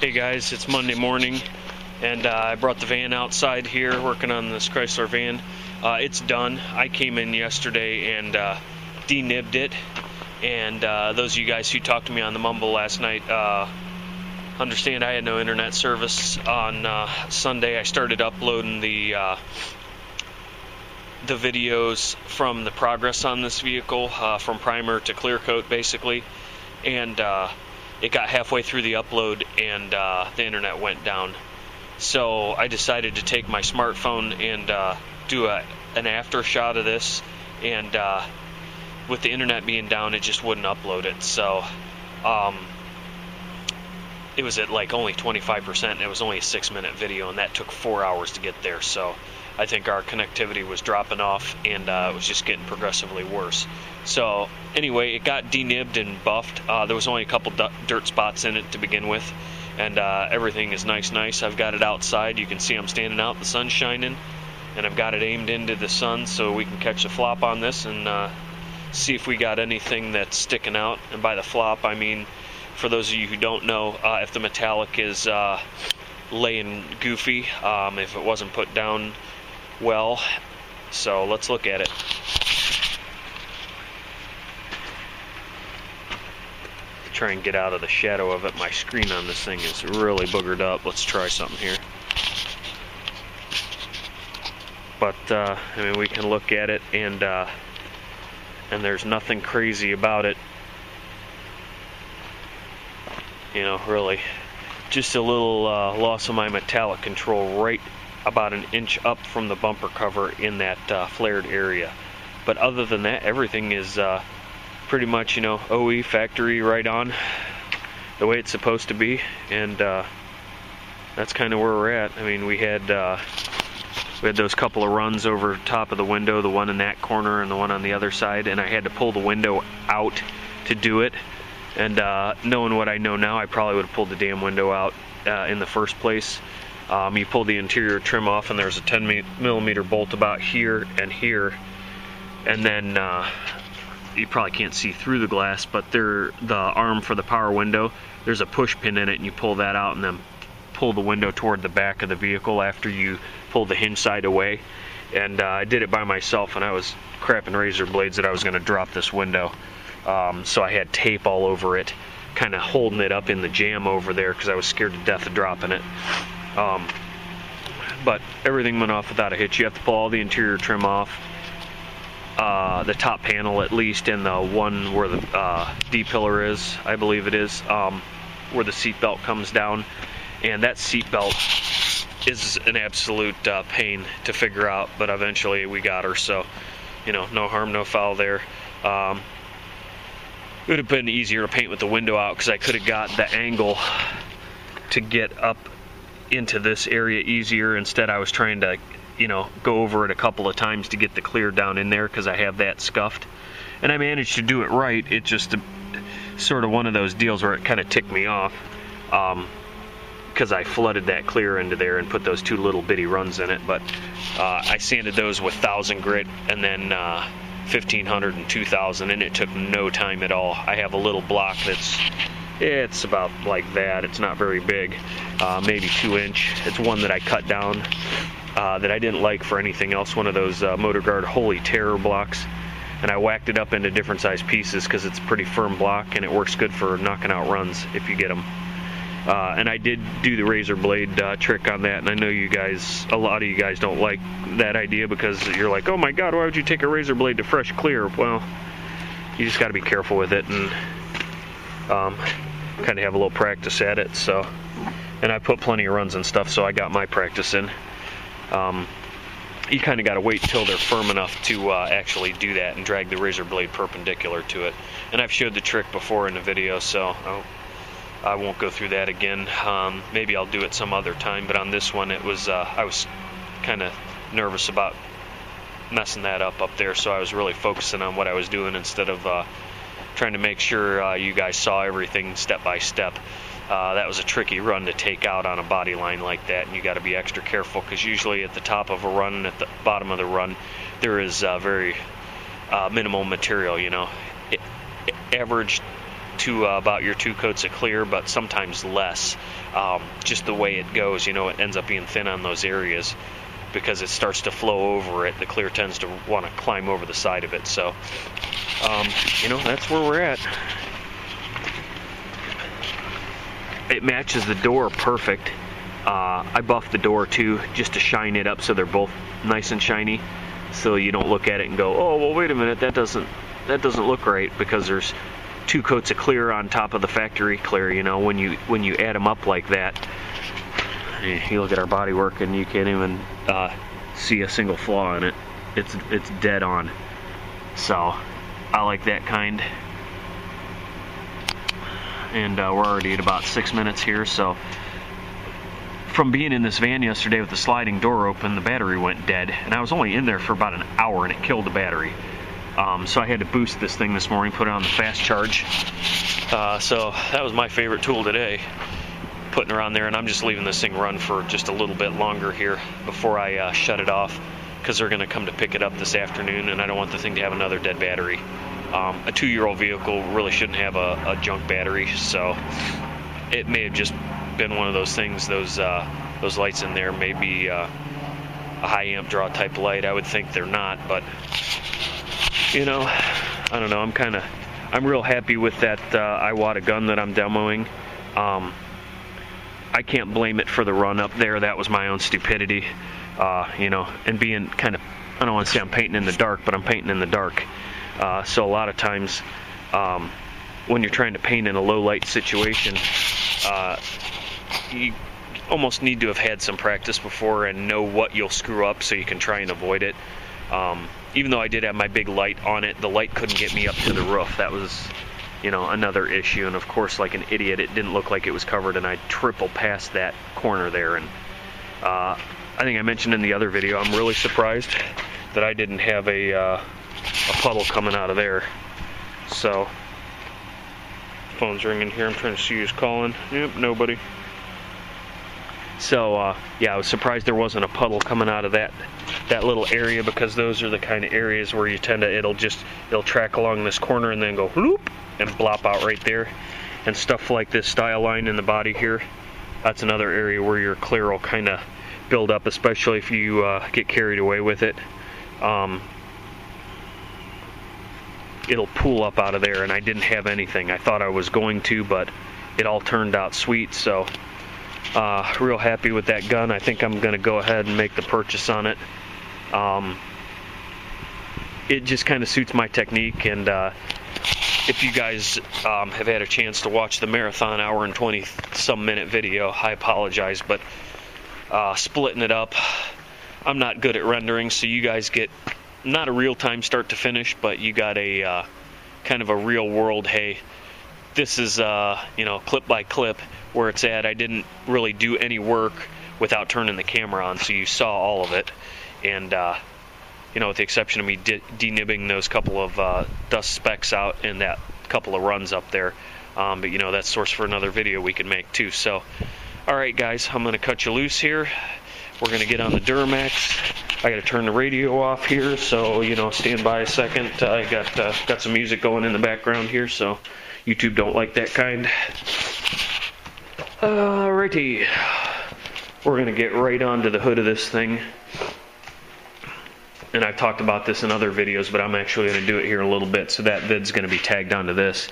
Hey guys, it's Monday morning, and I brought the van outside here, working on this Chrysler van. It's done. I came in yesterday and denibbed it, and those of you guys who talked to me on the Mumble last night understand I had no internet service on Sunday. I started uploading the videos from the progress on this vehicle, from primer to clear coat basically, and it got halfway through the upload and the internet went down. So I decided to take my smartphone and do an after shot of this, and with the internet being down, it just wouldn't upload it. So it was at like only 25%, and it was only a 6-minute video, and that took 4 hours to get there. So I think our connectivity was dropping off, and it was just getting progressively worse. So anyway, it got denibbed and buffed. There was only a couple dirt spots in it to begin with, and everything is nice. I've got it outside. You can see I'm standing out, the sun's shining, and I've got it aimed into the sun so we can catch a flop on this and see if we got anything that's sticking out. And by the flop, I mean, for those of you who don't know, if the metallic is laying goofy, if it wasn't put down well. So let's look at it. Try and get out of the shadow of it. My screen on this thing is really boogered up. Let's try something here. But I mean, we can look at it, and there's nothing crazy about it. You know, really, just a little loss of my metallic control right about an inch up from the bumper cover in that flared area. But other than that, everything is pretty much, you know, OE factory right on the way it's supposed to be, and that's kind of where we're at. I mean, we had those couple of runs over top of the window, the one in that corner and the one on the other side, and I had to pull the window out to do it. And knowing what I know now, I probably would have pulled the damn window out in the first place. You pull the interior trim off, and there's a 10mm bolt about here and here, and then you probably can't see through the glass, but the arm for the power window, there's a push pin in it, and you pull that out and then pull the window toward the back of the vehicle after you pull the hinge side away. And I did it by myself, and I was crapping razor blades that I was going to drop this window. So I had tape all over it, kind of holding it up in the jam over there because I was scared to death of dropping it. But everything went off without a hitch. You have to pull all the interior trim off, the top panel at least, and the one where the D-pillar is, I believe it is, where the seat belt comes down. And that seat belt is an absolute pain to figure out, but eventually we got her, so, you know, no harm, no foul there. It would have been easier to paint with the window out because I could have got the angle to get up into this area easier. Instead, I was trying to, you know, go over it a couple of times to get the clear down in there because I have that scuffed. And I managed to do it right. It just sort of one of those deals where it kind of ticked me off because I flooded that clear into there and put those two little bitty runs in it. But I sanded those with 1000 grit and then 1500 and 2000, and it took no time at all. I have a little block it's about like that. It's not very big, maybe 2-inch. It's one that I cut down that I didn't like for anything else, one of those Motor Guard Holy Terror blocks, and I whacked it up into different size pieces because it's a pretty firm block and it works good for knocking out runs if you get them. And I did do the razor blade trick on that, and I know you guys, a lot of you guys don't like that idea because you're like, oh my god, why would you take a razor blade to fresh clear? Well, you just got to be careful with it and kind of have a little practice at it. So, and I put plenty of runs and stuff, so I got my practice in. You kind of got to wait until they're firm enough to actually do that and drag the razor blade perpendicular to it. And I've showed the trick before in the video, so I won't go through that again. Maybe I'll do it some other time, but on this one it was I was kind of nervous about messing that up there, so I was really focusing on what I was doing instead of trying to make sure you guys saw everything step by step. That was a tricky run to take out on a body line like that, and you got to be extra careful because usually at the top of a run and at the bottom of the run there is very minimal material, you know. Average to about your 2 coats of clear, but sometimes less. Just the way it goes, you know, it ends up being thin on those areas because it starts to flow over it. The clear tends to want to climb over the side of it. So, you know, that's where we're at. It matches the door perfect. I buffed the door too, just to shine it up so they're both nice and shiny, so you don't look at it and go, oh well, wait a minute, that doesn't look right, because there's 2 coats of clear on top of the factory clear. You know, when you add them up like that, you look at our body work and you can't even see a single flaw in it. It's dead on. So I like that kind. And we're already at about 6 minutes here, so from being in this van yesterday with the sliding door open, the battery went dead, and I was only in there for about an hour and it killed the battery. So I had to boost this thing this morning, put it on the fast charge. So that was my favorite tool today, putting her on there, and I'm just leaving this thing run for just a little bit longer here before I shut it off, because they're going to come to pick it up this afternoon, and I don't want the thing to have another dead battery. A 2-year-old vehicle really shouldn't have a junk battery, so it may have just been one of those things. Those lights in there may be a high amp draw type light. I would think they're not, but you know, I don't know. I'm real happy with that Iwata gun that I'm demoing. I can't blame it for the run up there. That was my own stupidity, you know, and being kind of, I don't want to say I'm painting in the dark, but I'm painting in the dark. So a lot of times when you're trying to paint in a low light situation, you almost need to have had some practice before and know what you'll screw up so you can try and avoid it. Even though I did have my big light on it, the light couldn't get me up to the roof. That was, you know, another issue. And of course, like an idiot, it didn't look like it was covered, and I tripled past that corner there. And I think I mentioned in the other video, I'm really surprised that I didn't have a puddle coming out of there. So, phone's ringing here. I'm trying to see who's calling. Yep, nobody. So yeah, I was surprised there wasn't a puddle coming out of that little area, because those are the kind of areas where you tend to, it'll track along this corner and then go whoop and blop out right there. And stuff like this style line in the body here, that's another area where your clear will kind of build up, especially if you get carried away with it. It'll pool up out of there, and I didn't have anything. I thought I was going to, but it all turned out sweet. So real happy with that gun. I think I'm going to go ahead and make the purchase on it. It just kind of suits my technique, and if you guys have had a chance to watch the marathon hour and 20 some minute video, I apologize, but splitting it up, I'm not good at rendering, so you guys get not a real-time start to finish, but you got a kind of a real world, hey, this is you know, clip by clip where it's at. I didn't really do any work without turning the camera on, so you saw all of it. And you know, with the exception of me denibbing those couple of dust specks out in that couple of runs up there, but you know, that's source for another video we could make too. So alright guys, I'm gonna cut you loose here. We're gonna get on the Duramax. I gotta turn the radio off here, so you know, stand by a second. I got some music going in the background here, so YouTube don't like that kind. Alrighty, we're gonna get right onto the hood of this thing. And I've talked about this in other videos, but I'm actually gonna do it here in a little bit, so that vid's gonna be tagged onto this.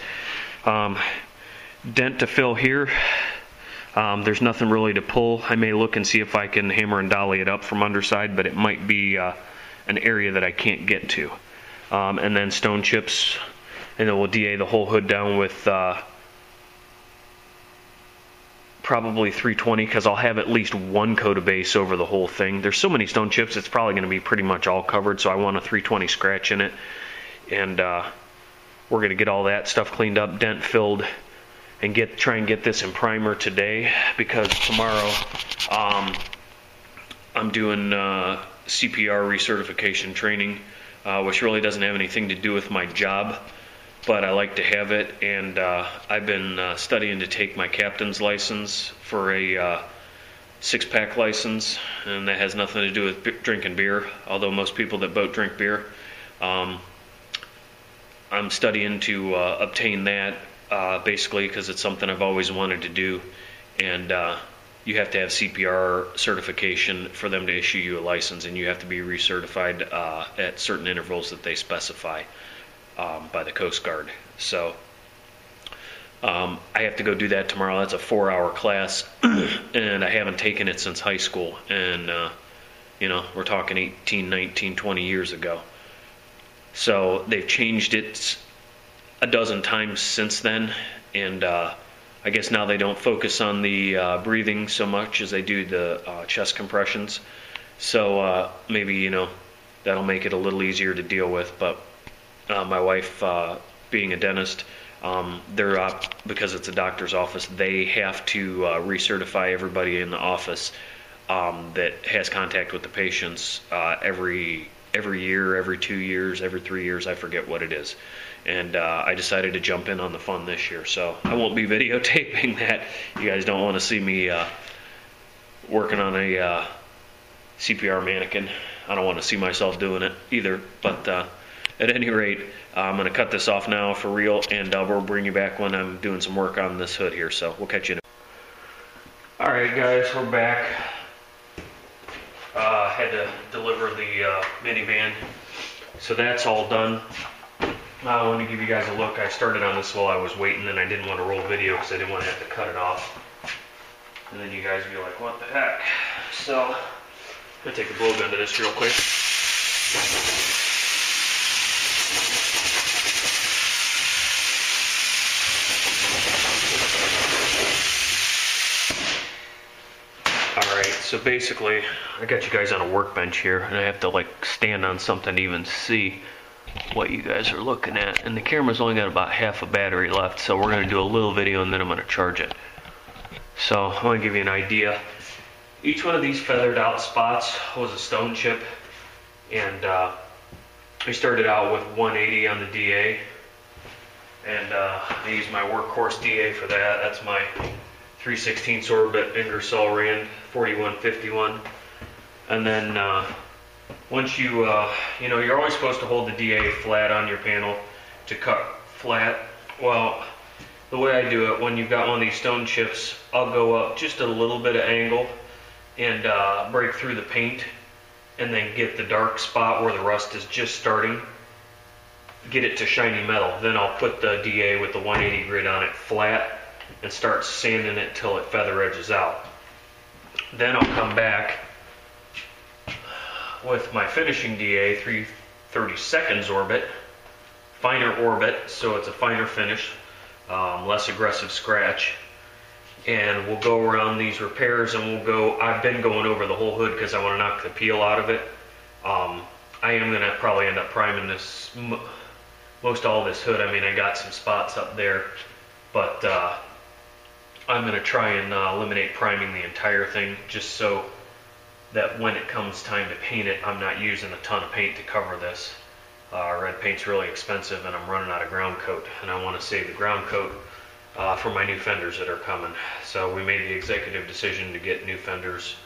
Dent to fill here. There's nothing really to pull. I may look and see if I can hammer and dolly it up from underside, but it might be an area that I can't get to. And then stone chips, and then we'll DA the whole hood down with probably 320, because I'll have at least one coat of base over the whole thing. There's so many stone chips, it's probably going to be pretty much all covered, so I want a 320 scratch in it. And we're going to get all that stuff cleaned up, dent filled, and try and get this in primer today, because tomorrow I'm doing CPR recertification training, which really doesn't have anything to do with my job, but I like to have it. And I've been studying to take my captain's license for a 6-pack license, and that has nothing to do with drinking beer, although most people that boat drink beer. I'm studying to obtain that basically because it's something I've always wanted to do, and you have to have CPR certification for them to issue you a license, and you have to be recertified at certain intervals that they specify by the Coast Guard. So I have to go do that tomorrow. That's a 4-hour class, and I haven't taken it since high school, and you know, we're talking 18, 19, 20 years ago. So they've changed it a dozen times since then, and I guess now they don't focus on the breathing so much as they do the chest compressions. So maybe, you know, that'll make it a little easier to deal with. But my wife, being a dentist, because it's a doctor's office, they have to recertify everybody in the office that has contact with the patients every year, every 2 years, every 3 years, I forget what it is. And I decided to jump in on the fun this year, so I won't be videotaping that. You guys don't want to see me working on a CPR mannequin. I don't want to see myself doing it either, but at any rate, I'm going to cut this off now for real, and we'll bring you back when I'm doing some work on this hood here, so we'll catch you in a... Alright guys, we're back. Had to deliver the minivan, so that's all done. I wanted to give you guys a look. I started on this while I was waiting, and I didn't want to roll video because I didn't want to have to cut it off. And then you guys would be like, what the heck? So, I'm going to take a blow gun to this real quick. Alright, so basically, I got you guys on a workbench here, and I have to like stand on something to even see what you guys are looking at, and the camera's only got about half a battery left, so we're going to do a little video and then I'm going to charge it. So I want to give you an idea. Each one of these feathered out spots was a stone chip, and I started out with 180 on the DA, and I used my workhorse DA for that. That's my 3/16 orbit Ingersoll Rand 4151, and then once you, you know, you're always supposed to hold the DA flat on your panel to cut flat. Well, the way I do it, when you've got one of these stone chips, I'll go up just a little bit of angle and break through the paint, and then get the dark spot where the rust is just starting, get it to shiny metal. Then I'll put the DA with the 180 grit on it flat and start sanding it till it feather edges out. Then I'll come back with my finishing DA 3/32 orbit, finer orbit, so it's a finer finish, less aggressive scratch, and we'll go around these repairs, and we'll go, I've been going over the whole hood because I want to knock the peel out of it. I am going to probably end up priming this, most all this hood. I mean, I got some spots up there, but I'm going to try and eliminate priming the entire thing, just so that when it comes time to paint it, I'm not using a ton of paint to cover this. Red paint's really expensive, and I'm running out of ground coat, and I want to save the ground coat for my new fenders that are coming. So we made the executive decision to get new fenders,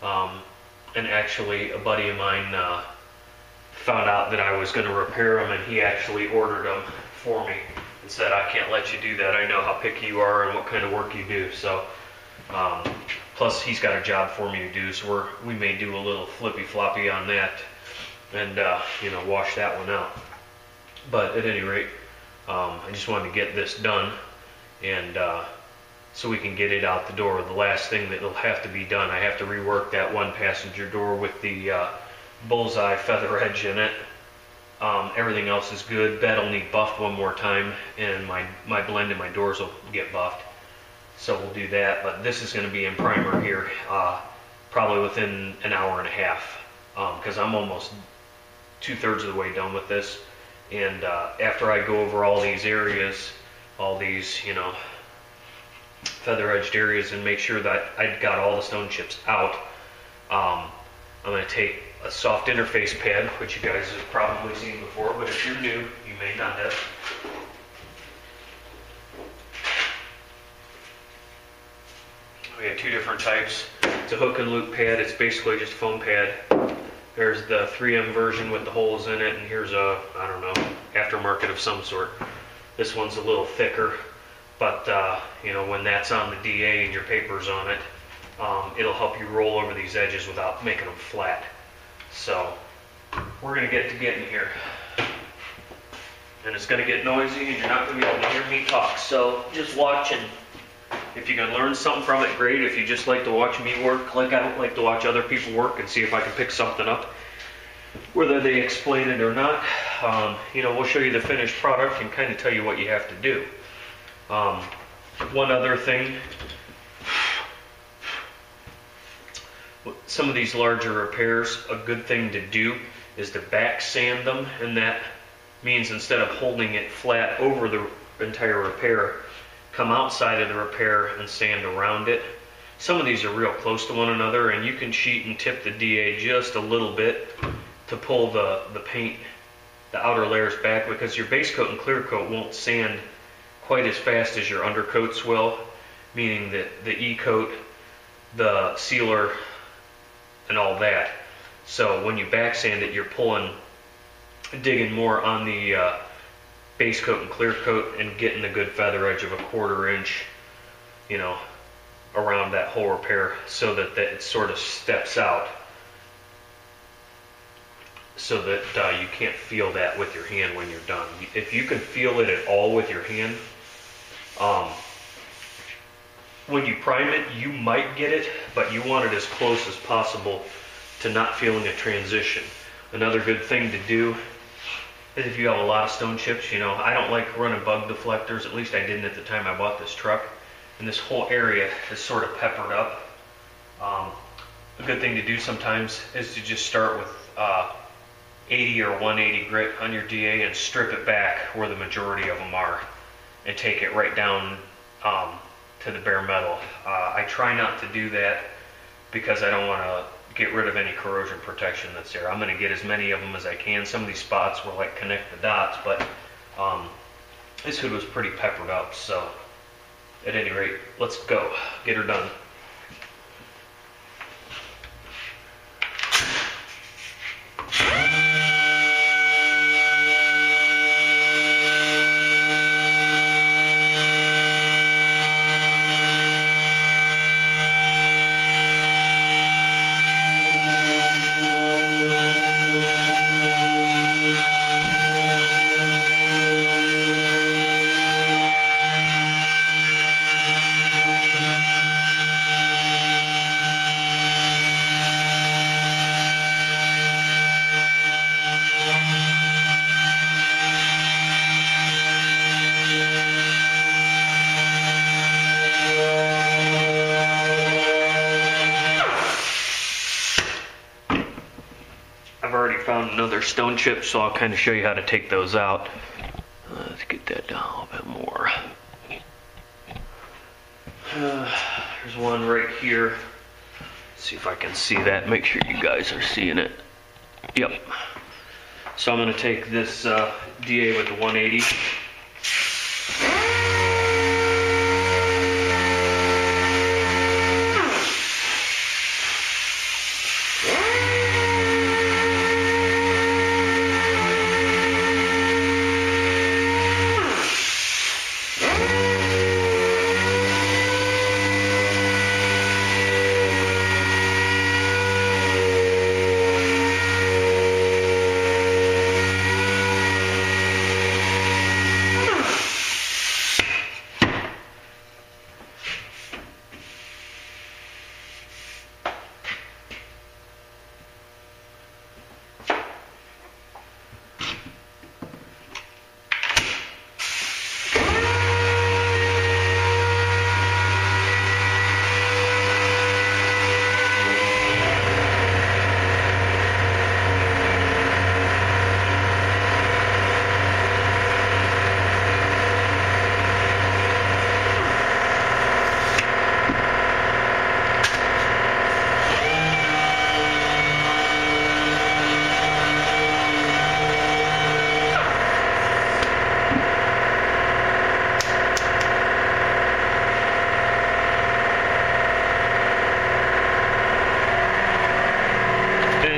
and actually a buddy of mine found out that I was going to repair them, and he actually ordered them for me and said, I can't let you do that. I know how picky you are and what kind of work you do. So plus he's got a job for me to do, so we may do a little flippy floppy on that, and you know, wash that one out. But at any rate, I just wanted to get this done, and so we can get it out the door. The last thing that will have to be done, I have to rework that one passenger door with the bullseye feather edge in it. Everything else is good. That'll need buffed one more time, and my blend and my doors will get buffed. So we'll do that, but this is going to be in primer here probably within an hour and a half, because I'm almost 2/3 of the way done with this. And after I go over all these areas, all these, you know, feather edged areas, and make sure that I've got all the stone chips out, I'm going to take a soft interface pad, which you guys have probably seen before, but if you're new, you may not have. We have two different types. It's a hook and loop pad. It's basically just a foam pad. There's the 3M version with the holes in it, and here's a, I don't know, aftermarket of some sort. This one's a little thicker. but you know, when that's on the DA and your paper's on it, it'll help you roll over these edges without making them flat. So we're going to get to getting here. And it's going to get noisy and you're not going to be able to hear me talk. So just watch, and if you can learn something from it, great. If you just like to watch me work, like I like to watch other people work and see if I can pick something up, whether they explain it or not, you know, we'll show you the finished product and kind of tell you what you have to do. One other thing, some of these larger repairs, a good thing to do is to back sand them, and that means instead of holding it flat over the entire repair, come outside of the repair and sand around it. Some of these are real close to one another, and you can cheat and tip the DA just a little bit to pull the paint, the outer layers back, because your base coat and clear coat won't sand quite as fast as your undercoats will, meaning that the E-coat, the sealer, and all that. So when you back sand it, you're digging more on the base coat and clear coat and getting a good feather edge of a 1/4 inch, you know, around that whole repair, so that it sort of steps out, so that you can't feel that with your hand when you're done. If you can feel it at all with your hand, when you prime it, you might get it, but you want it as close as possible to not feeling a transition. Another good thing to do is if you have a lot of stone chips, you know, I don't like running bug deflectors, at least I didn't at the time I bought this truck, and this whole area is sort of peppered up. A good thing to do sometimes is to just start with 80 or 180 grit on your DA and strip it back where the majority of them are, and take it right down to the bare metal. I try not to do that because I don't want to get rid of any corrosion protection that's there. I'm going to get as many of them as I can. Some of these spots will like connect the dots, but this hood was pretty peppered up. So at any rate, let's go get her done. I've already found another stone chip, so I'll kind of show you how to take those out. Let's get that down a little bit more. There's one right here. Let's see if I can see that. Make sure you guys are seeing it. Yep. So I'm going to take this DA with the 180.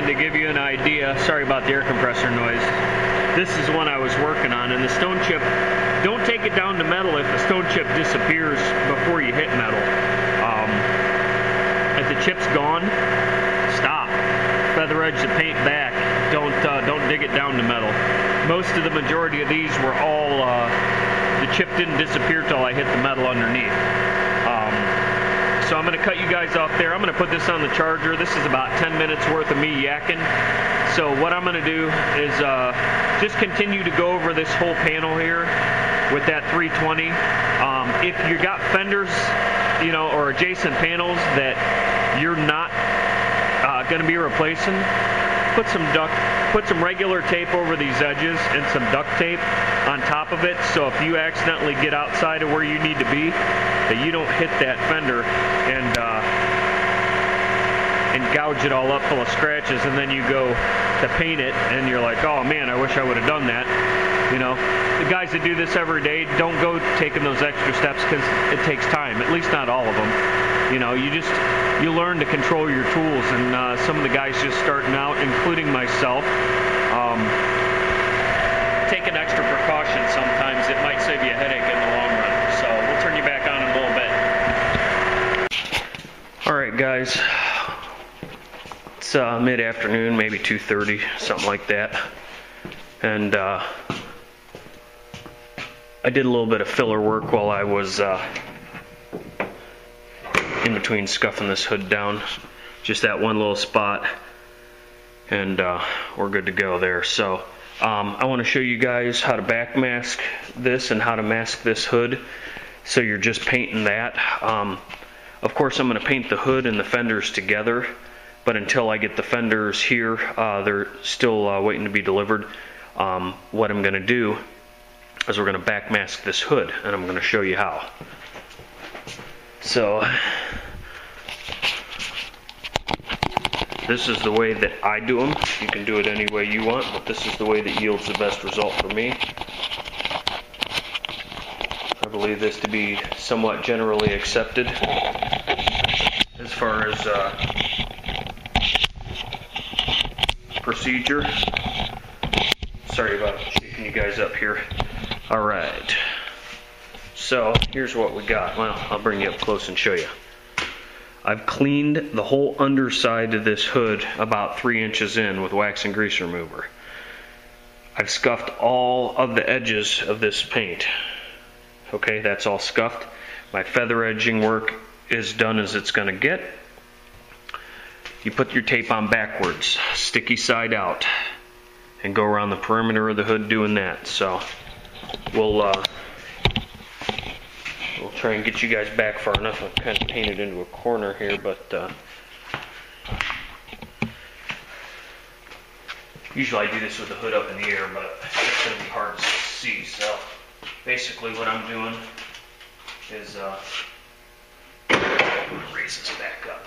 To give you an idea, sorry about the air compressor noise. This is the one I was working on, and the stone chip, don't take it down to metal if the stone chip disappears before you hit metal. If the chip's gone, stop. Feather edge the paint back. Don't dig it down to metal. Most of the majority of these were all, the chip didn't disappear till I hit the metal underneath. So I'm going to cut you guys off there. I'm going to put this on the charger. This is about 10 minutes worth of me yakking. So what I'm going to do is just continue to go over this whole panel here with that 320. If you got fenders, you know, or adjacent panels that you're not going to be replacing, put some regular tape over these edges and some duct tape on top of it, so if you accidentally get outside of where you need to be, that you don't hit that fender and gouge it all up full of scratches, and then you go to paint it and you're like, oh man, I wish I would have done that. You know, the guys that do this every day, don't go taking those extra steps because it takes time, at least not all of them. You know, you learn to control your tools, and some of the guys just starting out, including myself, take an extra precaution sometimes. It might save you a headache in the long run. So we'll turn you back on in a little bit. Alright guys, it's mid-afternoon, maybe 2:30, something like that. And I did a little bit of filler work while I was in between scuffing this hood down, just that one little spot, and we're good to go there. So I want to show you guys how to back mask this and how to mask this hood, so you're just painting that. Of course I'm going to paint the hood and the fenders together, but until I get the fenders here, they're still waiting to be delivered. What I'm going to do is we're going to back mask this hood, and I'm going to show you how. So this is the way that I do them. You can do it any way you want, but this is the way that yields the best result for me. I believe this to be somewhat generally accepted as far as procedure. Sorry about shaking you guys up here. Alright. So here's what we got. Well, I'll bring you up close and show you. I've cleaned the whole underside of this hood about 3 inches in with wax and grease remover. I've scuffed all of the edges of this paint. Okay, that's all scuffed. My feather edging work is done as it's going to get. You put your tape on backwards, sticky side out, and go around the perimeter of the hood doing that. So we'll try and get you guys back far enough. I've kind of painted into a corner here, but usually I do this with the hood up in the air, but it's going to be hard to see. So basically what I'm doing is raise this back up.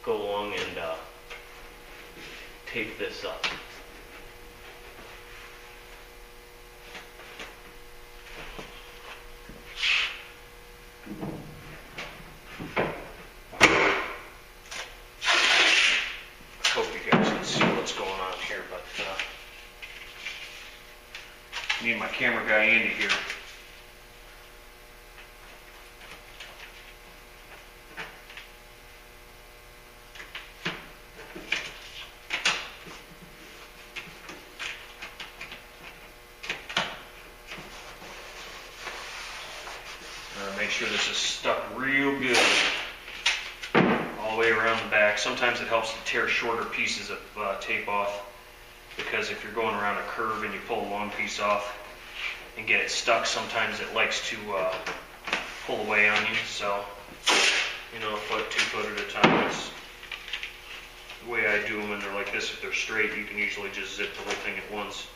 Go along and tape this up. I hope you guys can see what's going on here, but I need my camera guy Andy here. Make sure this is stuck real good all the way around the back. Sometimes it helps to tear shorter pieces of tape off, because if you're going around a curve and you pull a long piece off and get it stuck, sometimes it likes to pull away on you. So, you know, a foot, 2 foot at a time is the way I do them. And they're like this. If they're straight, you can usually just zip the whole thing at once.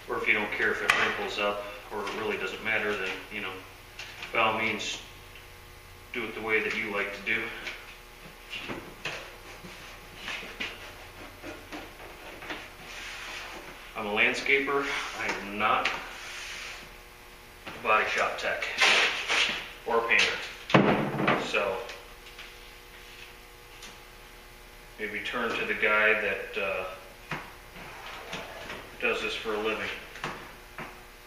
Or if you don't care if it wrinkles up or it really doesn't matter, then, you know, by all means, do it the way that you like to do. I'm a landscaper. I am not a body shop tech or a painter. So maybe turn to the guy that does this for a living.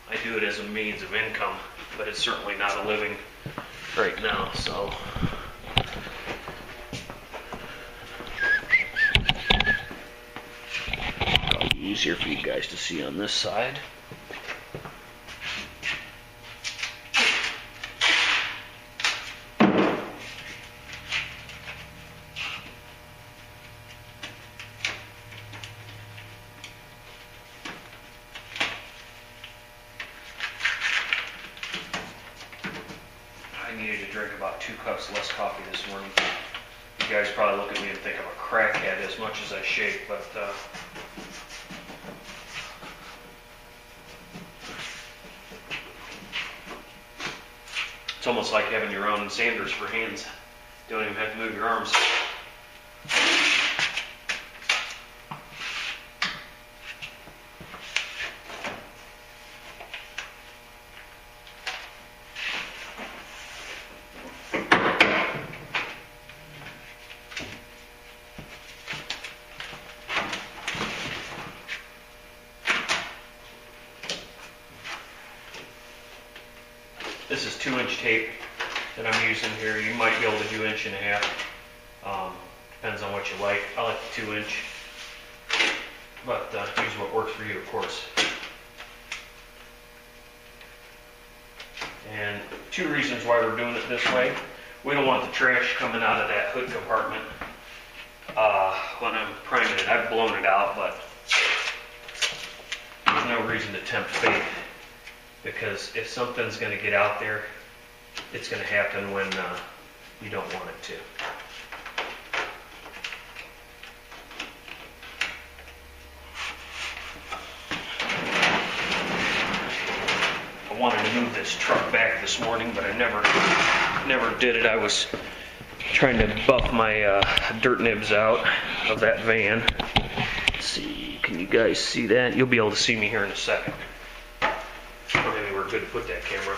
I do it as a means of income, but it's certainly not a living right now, so. Probably easier for you guys to see on this side. I needed to drink about 2 cups less coffee this morning. You guys probably look at me and think I'm a crackhead as much as I shake, but it's almost like having your own sanders for hands. You don't even have to move your arms. This is 2-inch tape that I'm using here. You might be able to do 1.5 inches. Depends on what you like. I like the 2-inch, but use what works for you, of course. And 2 reasons why we're doing it this way. We don't want the trash coming out of that hood compartment when I'm priming it. I've blown it out, but there's no reason to tempt fate. Because if something's going to get out there, it's going to happen when you don't want it to. I wanted to move this truck back this morning, but I never did it. I was trying to buff my dirt nibs out of that van. Let's see, can you guys see that? You'll be able to see me here in a second. Or maybe we're good to put that camera.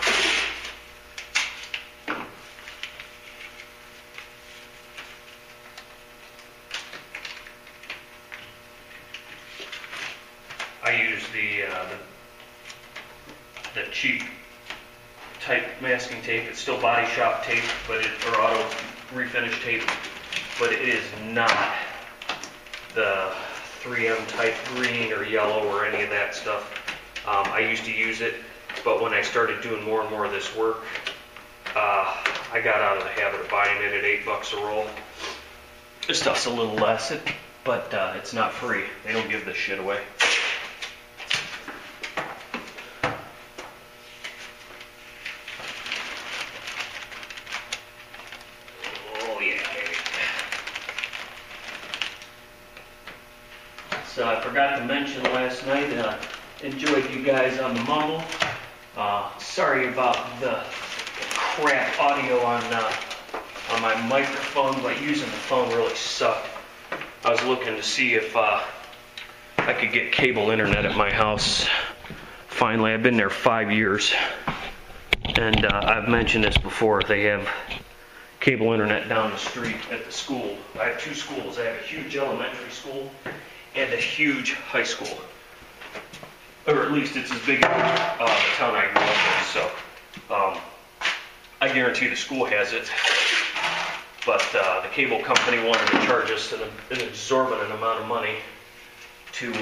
I use the cheap type masking tape. It's still body shop tape, but or auto refinish tape, but it is not the 3M type green or yellow or any of that stuff. I used to use it, but when I started doing more and more of this work, I got out of the habit of buying it at $8 a roll. This stuff's a little less, but it's not free. They don't give this shit away. Oh yeah, baby. So I forgot to mention last night, enjoyed you guys on the mumble. Sorry about the crap audio on my microphone, but using the phone really sucked. I was looking to see if I could get cable internet at my house. Finally, I've been there 5 years, and I've mentioned this before. They have cable internet down the street at the school. I have 2 schools. I have a huge elementary school and a huge high school. Or at least it's as big as the town I grew up in, so I guarantee the school has it. But the cable company wanted to charge us an exorbitant amount of money to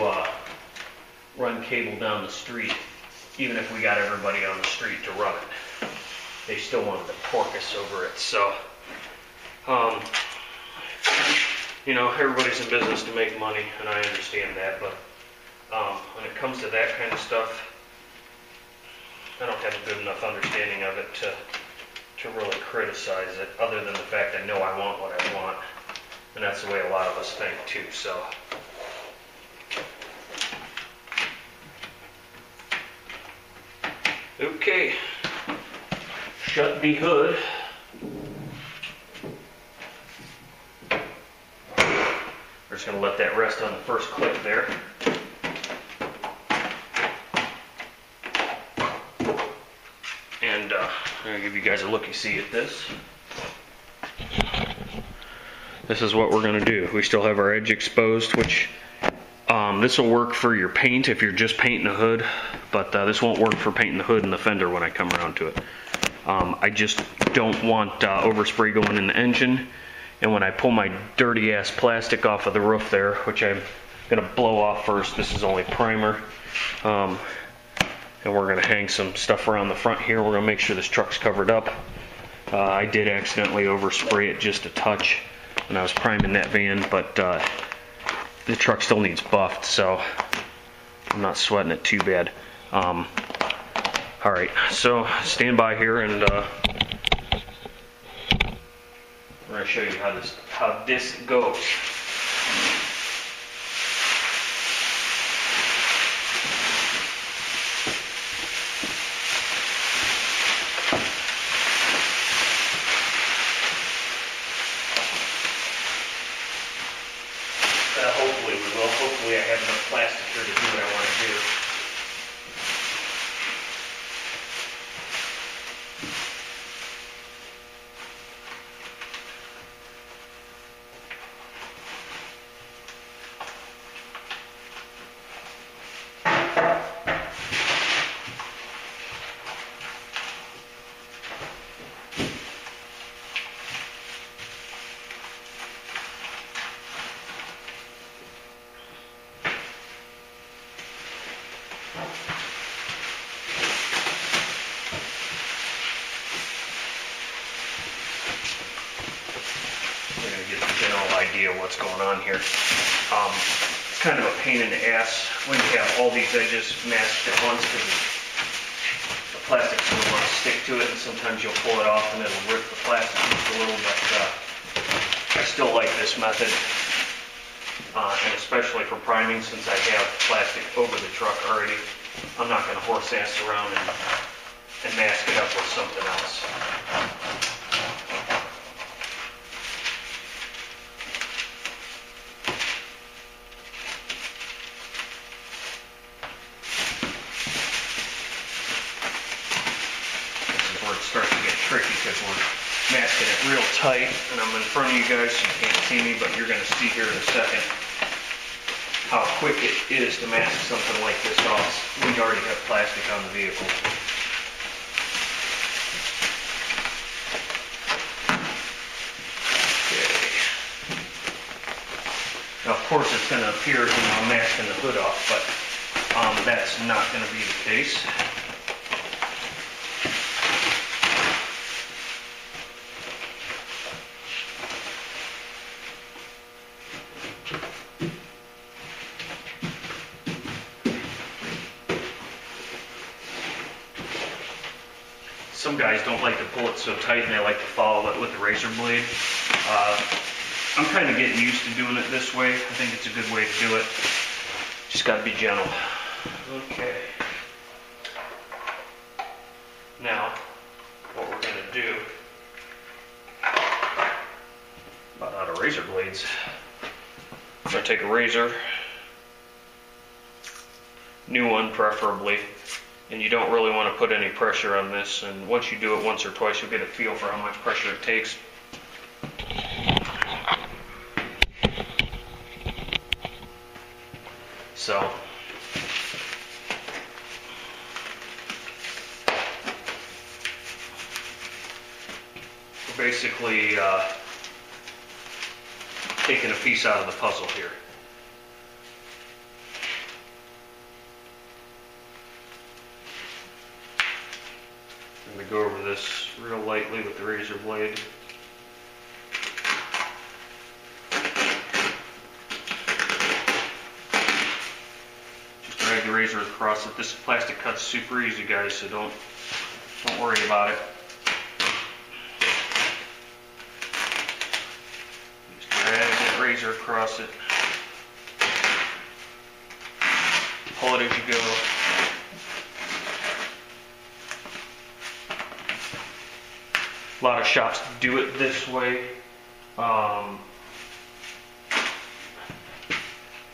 run cable down the street, even if we got everybody on the street to run it. They still wanted to pork us over it, so you know, everybody's in business to make money, and I understand that, but when it comes to that kind of stuff, I don't have a good enough understanding of it to really criticize it, other than the fact I know I want what I want, and that's the way a lot of us think too, so. Okay, shut the hood. We're just going to let that rest on the first click there. And I'm going to give you guys a looky-see at this. this is what we're going to do. We still have our edge exposed, which this will work for your paint if you're just painting the hood, but this won't work for painting the hood and the fender when I come around to it. I just don't want overspray going in the engine, and when I pull my dirty ass plastic off of the roof there, which I'm going to blow off first, this is only primer, and we're going to hang some stuff around the front here. We're going to make sure this truck's covered up. I did accidentally overspray it just a touch when I was priming that van, but the truck still needs buffed, so I'm not sweating it too bad. Alright, so stand by here, and we're going to show you how this goes. Hopefully we will. Hopefully I have enough plastic here to do what I want to do. Idea of what's going on here. It's kind of a pain in the ass when you have all these edges masked at once, because the plastic's going to want to stick to it, and sometimes you'll pull it off and it'll rip the plastic just a little, but I still like this method, and especially for priming, since I have plastic over the truck already. I'm not going to horse ass around and mask it up with something else. Starts to get tricky because we're masking it real tight, and I'm in front of you guys so you can't see me, but you're going to see here in a second how quick it is to mask something like this off when you already have plastic on the vehicle. Okay. Now of course it's going to appear as I'm masking the hood off, but that's not going to be the case. Some guys don't like to pull it so tight, and they like to follow it with the razor blade. I'm kind of getting used to doing it this way. I think it's a good way to do it. Just got to be gentle. Okay. Now, what we're going to do, about out of razor blades, I'm going to take a razor, new one preferably. And you don't really want to put any pressure on this, and once you do it once or twice, you'll get a feel for how much pressure it takes. So we're basically taking a piece out of the puzzle here. I'm going to go over this real lightly with the razor blade. Just drag the razor across it. This plastic cuts super easy, guys, so don't worry about it. Just drag that razor across it. Pull it as you go. A lot of shops do it this way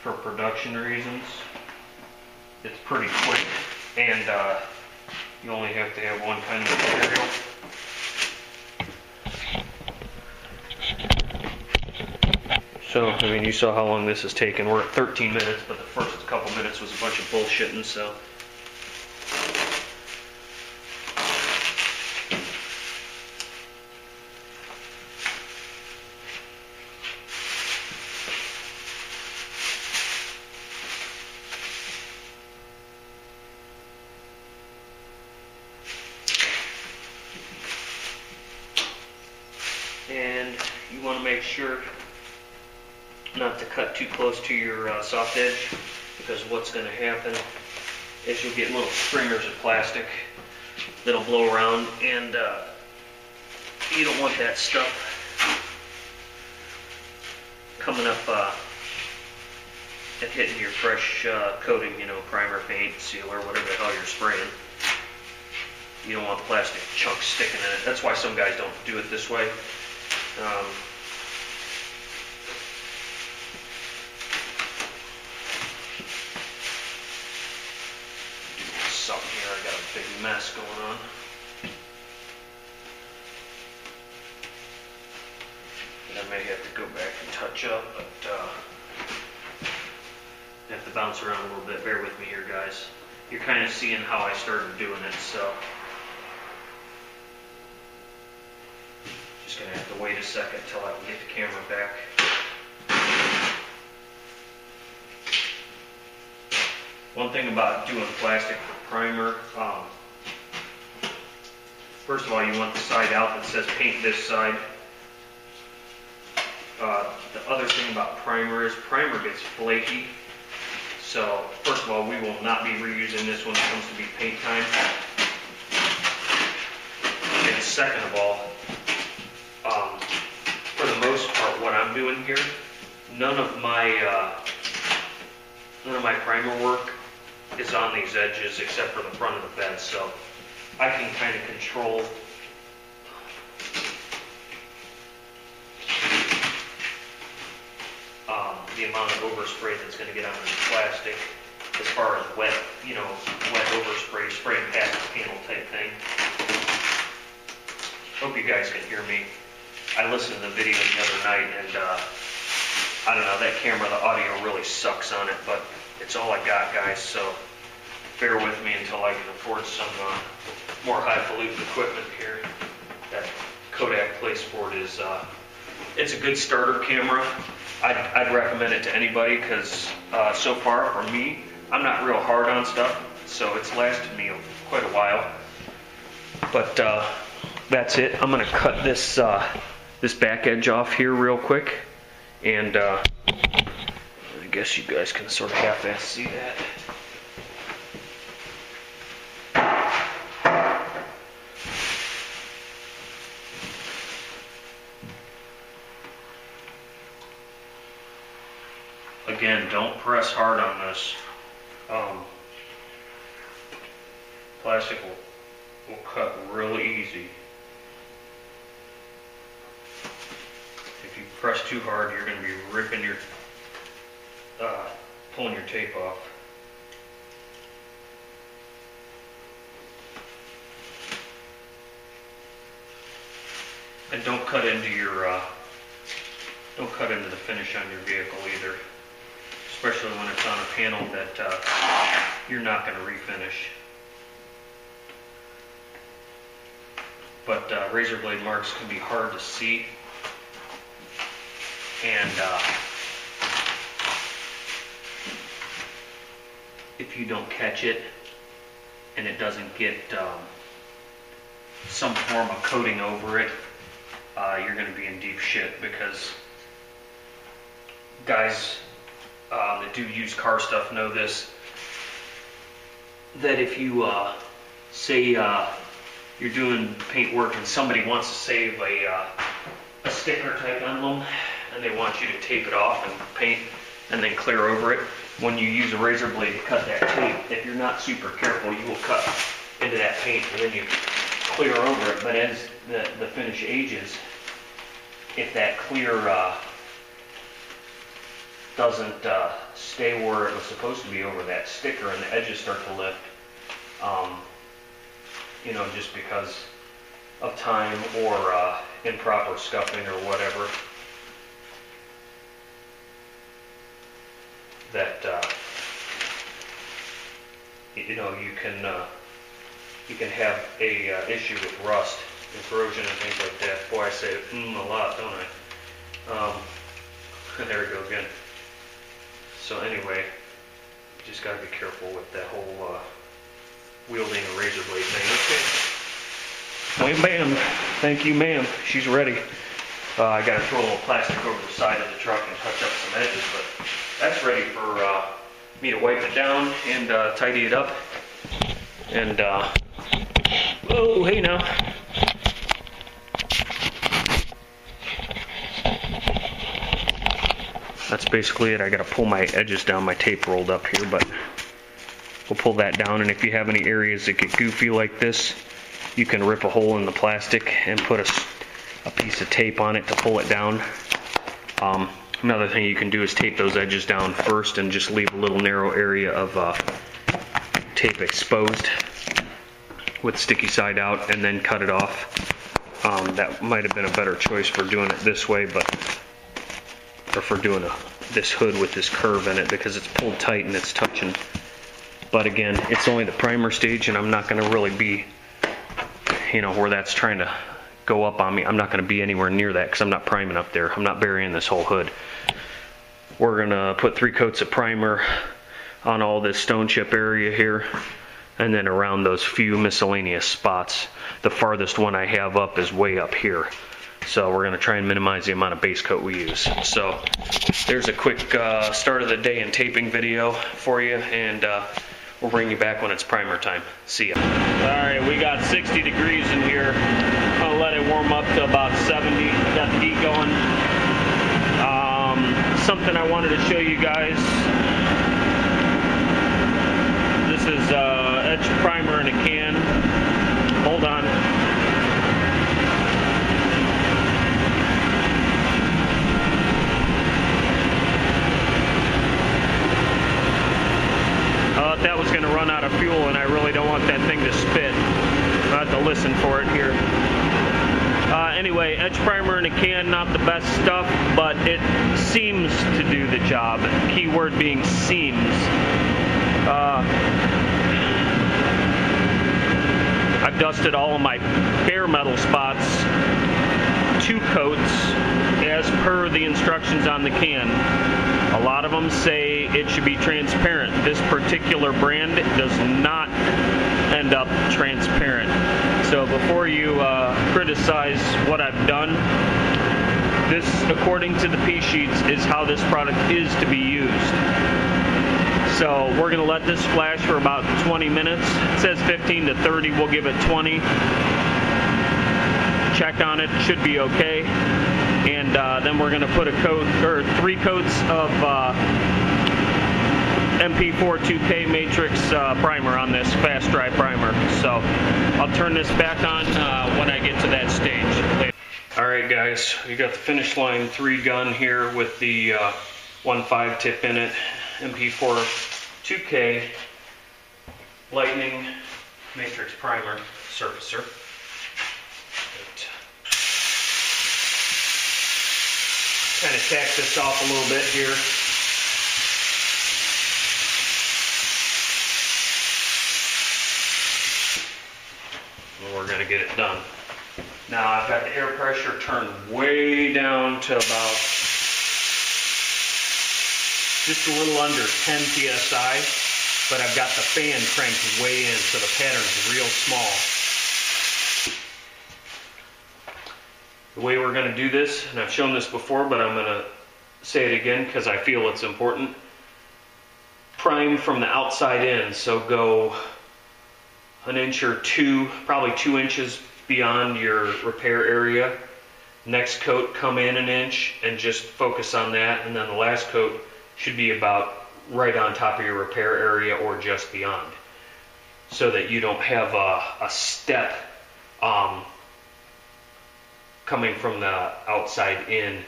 for production reasons. It's pretty quick, and you only have to have one kind of material. So, I mean, you saw how long this has taken. We're at 13 minutes, but the first couple minutes was a bunch of bullshitting, so. And you want to make sure not to cut too close to your soft edge, because what's going to happen is you'll get little stringers of plastic that'll blow around, and you don't want that stuff coming up and hitting your fresh coating, you know, primer, paint, sealer, whatever the hell you're spraying. You don't want plastic chunks sticking in it. That's why some guys don't do it this way. Something here, I got a big mess going on. And I may have to go back and touch up, but I have to bounce around a little bit. Bear with me here, guys. You're kind of seeing how I started doing it, so just gonna have to wait a second till I can get the camera back. One thing about doing plastic for primer, first of all, you want the side out that says paint this side. The other thing about primer is primer gets flaky. So first of all, we will not be reusing this when it comes to be paint time. And second of all, for the most part, what I'm doing here, none of my primer work is on these edges except for the front of the bed, so I can kind of control the amount of overspray that's going to get on this plastic as far as wet, you know, wet overspray, spraying past the panel type thing. Hope you guys can hear me. I listened to the video the other night, and I don't know, that camera, the audio really sucks on it, but it's all I got, guys, so bear with me until I can afford some more highfalutin equipment here. That Kodak Placeboard is, it's a good starter camera. I'd recommend it to anybody, because so far for me, I'm not real hard on stuff, so it's lasted me quite a while. But that's it. I'm going to cut this this back edge off here real quick, and I guess you guys can sort of half-ass see that. Again, don't press hard on this. Plastic will cut really easy. If you press too hard, you're going to be ripping your, pulling your tape off. And don't cut into your, don't cut into the finish on your vehicle either. Especially when it's on a panel that you're not going to refinish. But razor blade marks can be hard to see, and if you don't catch it and it doesn't get some form of coating over it, you're going to be in deep shit, because guys that do use car stuff know this, that if you say you're doing paint work and somebody wants to save a sticker type emblem, and they want you to tape it off and paint and then clear over it, when you use a razor blade to cut that tape, if you're not super careful, you will cut into that paint and then you clear over it. But as the finish ages, if that clear doesn't stay where it was supposed to be over that sticker and the edges start to lift, you know, just because of time or improper scuffing or whatever, that you know, you can have a issue with rust and corrosion and things like that. Boy, I say a lot, don't I? There we go again. So anyway, you just got to be careful with that whole wielding a razor blade thing. Okay. Wham bam. Thank you, ma'am. She's ready. I got to throw a little plastic over the side of the truck and touch up some edges, but that's ready for me to wipe it down and tidy it up. And oh, hey now. That's basically it. I gotta pull my edges down, my tape rolled up here, but we'll pull that down. And if you have any areas that get goofy like this, you can rip a hole in the plastic and put a piece of tape on it to pull it down. Another thing you can do is tape those edges down first and just leave a little narrow area of tape exposed with sticky side out, and then cut it off. That might have been a better choice for doing it this way, or for doing this hood with this curve in it, because it's pulled tight and it's touching. But again, it's only the primer stage, and I'm not going to really be, you know, where that's trying to go up on me. I'm not going to be anywhere near that because I'm not priming up there. I'm not burying this whole hood. We're going to put 3 coats of primer on all this stone chip area here, and then around those few miscellaneous spots. The farthest one I have up is way up here. So we're going to try and minimize the amount of base coat we use. So there's a quick start of the day and taping video for you, and we'll bring you back when it's primer time. See ya. Alright, we got 60 degrees in here. I'll let it warm up to about 70. Got the heat going. Something I wanted to show you guys. This is etch primer in a can. Hold on. That was going to run out of fuel, and I really don't want that thing to spit. I have to listen for it here. Anyway, etch primer in a can, not the best stuff, but it seems to do the job. Keyword being seems. I've dusted all of my bare metal spots, 2 coats, as per the instructions on the can. A lot of them say it should be transparent. This particular brand does not end up transparent. So before you criticize what I've done, this, according to the P-sheets, is how this product is to be used. So we're going to let this flash for about 20 minutes. It says 15 to 30. We'll give it 20. Check on it. Should be okay. And then we're going to put a coat, or 3 coats of MP4 2K Matrix primer on this, fast dry primer. So I'll turn this back on when I get to that stage. Alright guys, we got the Finish Line 3 gun here with the 1.5 tip in it, MP4 2K Lightning Matrix Primer Surfacer. Kind of tack this off a little bit here. And we're going to get it done. Now I've got the air pressure turned way down to about just a little under 10 psi, but I've got the fan cranked way in, so the pattern's real small. The way we're going to do this, and I've shown this before, but I'm going to say it again because I feel it's important. Prime from the outside in, so go an inch or 2, probably 2 inches beyond your repair area. Next coat, come in an inch and just focus on that, and then the last coat should be about right on top of your repair area or just beyond, so that you don't have a step coming from the outside in,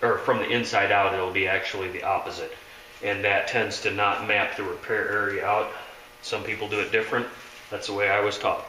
or from the inside out. It'll be actually the opposite, and that tends to not map the repair area out. Some people do it different. That's the way I was taught.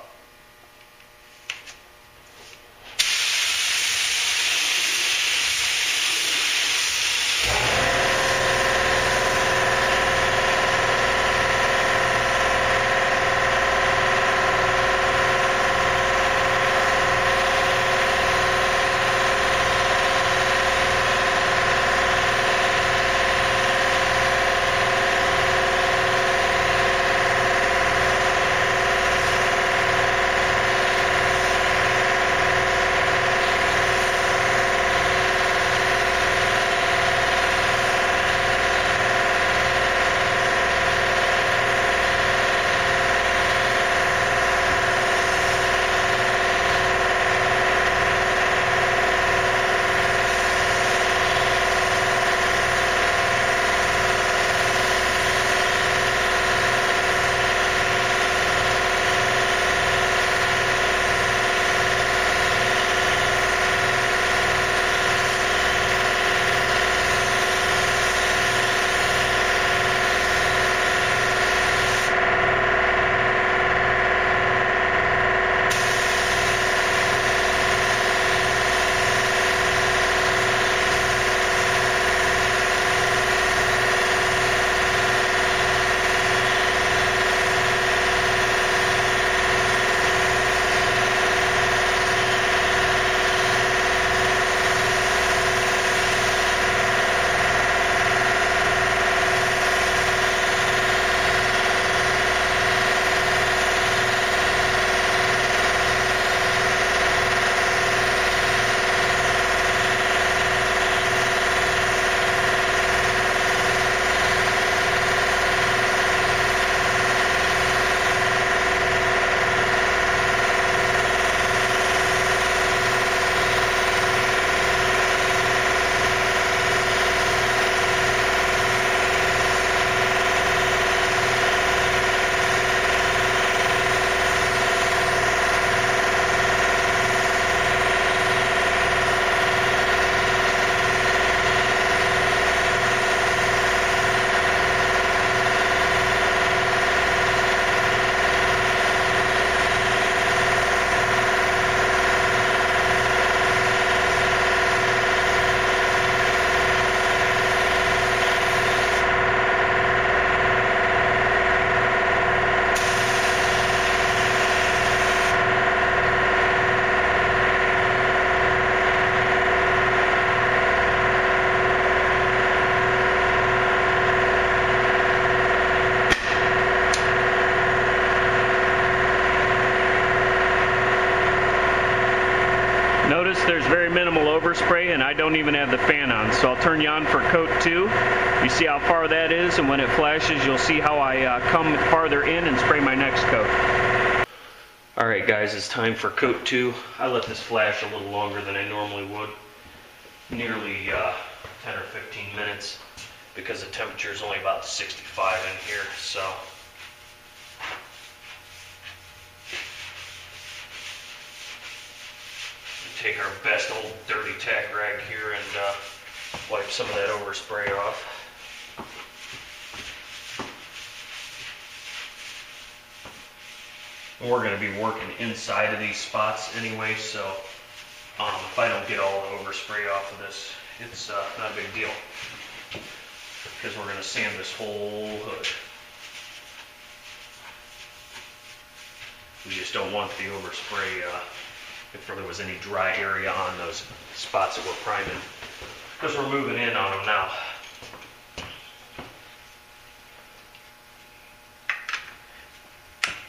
there's very minimal overspray, and I don't even have the fan on. So I'll turn you on for coat 2. You see how far that is, and when it flashes, you'll see how I come farther in and spray my next coat. Alright guys, it's time for coat 2. I let this flash a little longer than I normally would. Nearly 10 or 15 minutes, because the temperature is only about 65 in here. So take our best old dirty tack rag here and wipe some of that overspray off. And we're going to be working inside of these spots anyway, so if I don't get all the overspray off of this, it's not a big deal, because we're going to sand this whole hood. We just don't want the overspray if there was any dry area on those spots that we're priming, because we're moving in on them now.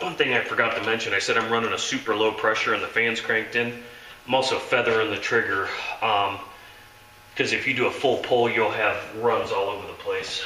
One thing I forgot to mention, I said I'm running a super low pressure and the fan's cranked in. I'm also feathering the trigger, because if you do a full pull, you'll have runs all over the place.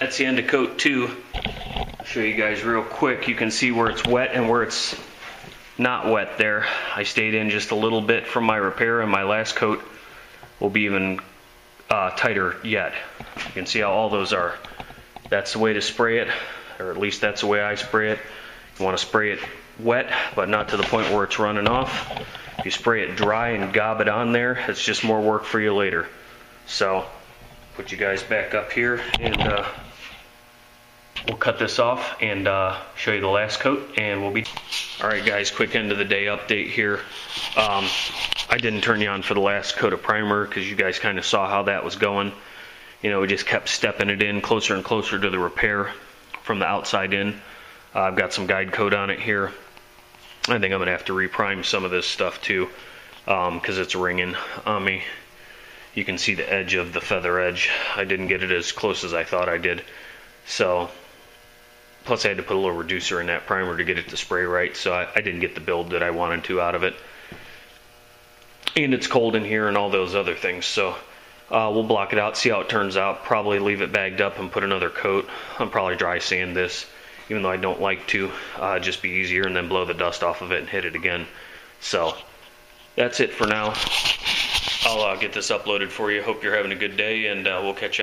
That's the end of coat 2. I'll show you guys real quick. You can see where it's wet and where it's not wet there. I stayed in just a little bit from my repair, and my last coat will be even tighter yet. You can see how all those are. That's the way to spray it, or at least that's the way I spray it. You want to spray it wet, but not to the point where it's running off. If you spray it dry and gob it on there, it's just more work for you later. So put you guys back up here, and we'll cut this off and show you the last coat, and we'll be... Alright guys, quick end of the day update here. I didn't turn you on for the last coat of primer because you guys kind of saw how that was going. You know, we just kept stepping it in closer and closer to the repair from the outside in. I've got some guide coat on it here. I think I'm going to have to reprime some of this stuff too, because it's ringing on me. You can see the edge of the feather edge. I didn't get it as close as I thought I did. So, plus I had to put a little reducer in that primer to get it to spray right, so I didn't get the build that I wanted to out of it. And it's cold in here and all those other things, so we'll block it out, see how it turns out, probably leave it bagged up and put another coat. I'll probably dry sand this, even though I don't like to, just be easier, and then blow the dust off of it and hit it again. So that's it for now. I'll get this uploaded for you. Hope you're having a good day, and we'll catch you.